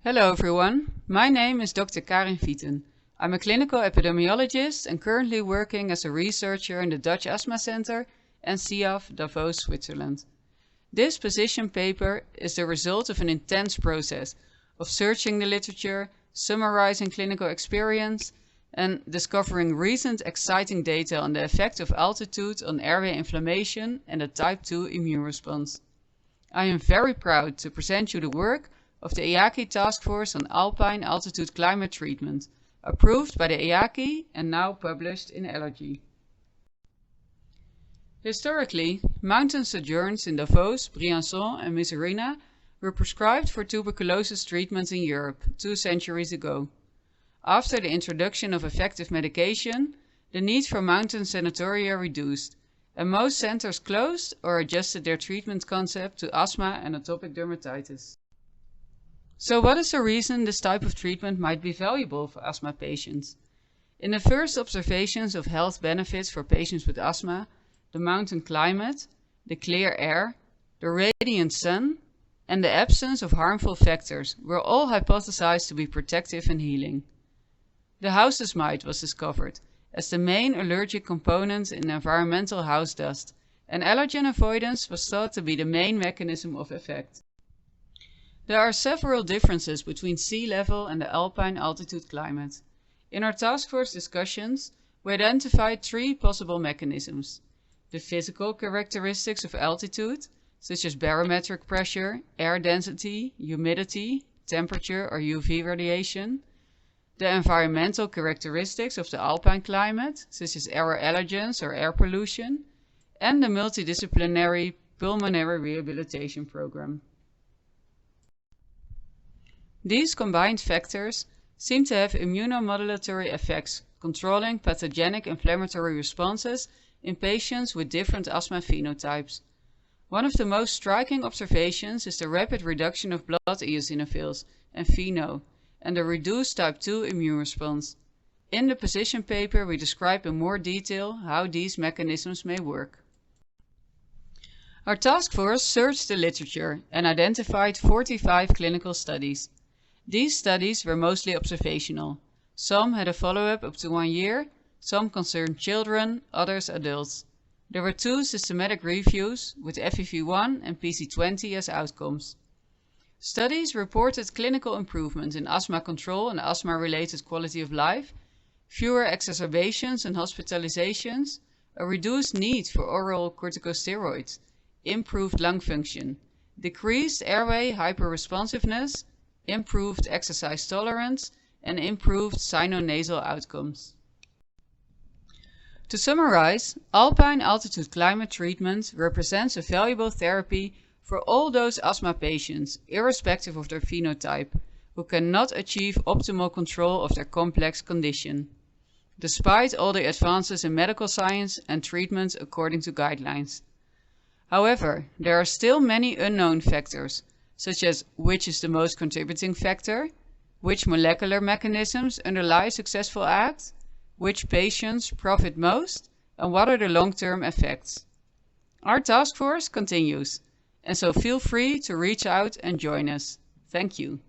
Hello everyone, my name is Dr. Karin Fieten. I'm a clinical epidemiologist and currently working as a researcher in the Dutch Asthma Center and CIAF Davos, Switzerland. This position paper is the result of an intense process of searching the literature, summarizing clinical experience, and discovering recent exciting data on the effect of altitude on airway inflammation and the type 2 immune response. I am very proud to present you the work of the EAACI Task Force on Alpine Altitude Climate Treatment, approved by the EAACI and now published in Allergy. Historically, mountain sojourns in Davos, Briançon and Misurina were prescribed for tuberculosis treatment in Europe 2 centuries ago. After the introduction of effective medication, the need for mountain sanatoria reduced, and most centers closed or adjusted their treatment concept to asthma and atopic dermatitis. So what is the reason this type of treatment might be valuable for asthma patients? In the first observations of health benefits for patients with asthma, the mountain climate, the clear air, the radiant sun, and the absence of harmful factors were all hypothesized to be protective and healing. The house's mite was discovered as the main allergic component in environmental house dust, and allergen avoidance was thought to be the main mechanism of effect. There are several differences between sea level and the alpine altitude climate. In our task force discussions, we identified 3 possible mechanisms: the physical characteristics of altitude, such as barometric pressure, air density, humidity, temperature or UV radiation; the environmental characteristics of the alpine climate, such as air allergens or air pollution; and the multidisciplinary pulmonary rehabilitation program. These combined factors seem to have immunomodulatory effects, controlling pathogenic inflammatory responses in patients with different asthma phenotypes. One of the most striking observations is the rapid reduction of blood eosinophils and FeNO, and the reduced type 2 immune response. In the position paper we describe in more detail how these mechanisms may work. Our task force searched the literature and identified 45 clinical studies. These studies were mostly observational. Some had a follow-up up to 1 year, some concerned children, others adults. There were 2 systematic reviews with FEV1 and PC20 as outcomes. Studies reported clinical improvement in asthma control and asthma-related quality of life, fewer exacerbations and hospitalizations, a reduced need for oral corticosteroids, improved lung function, decreased airway hyperresponsiveness, improved exercise tolerance, and improved sinonasal outcomes. To summarize, alpine altitude climate treatment represents a valuable therapy for all those asthma patients, irrespective of their phenotype, who cannot achieve optimal control of their complex condition, despite all the advances in medical science and treatment according to guidelines. However, there are still many unknown factors, such as which is the most contributing factor, which molecular mechanisms underlie successful ACT, which patients profit most, and what are the long-term effects. Our task force continues, and so feel free to reach out and join us. Thank you.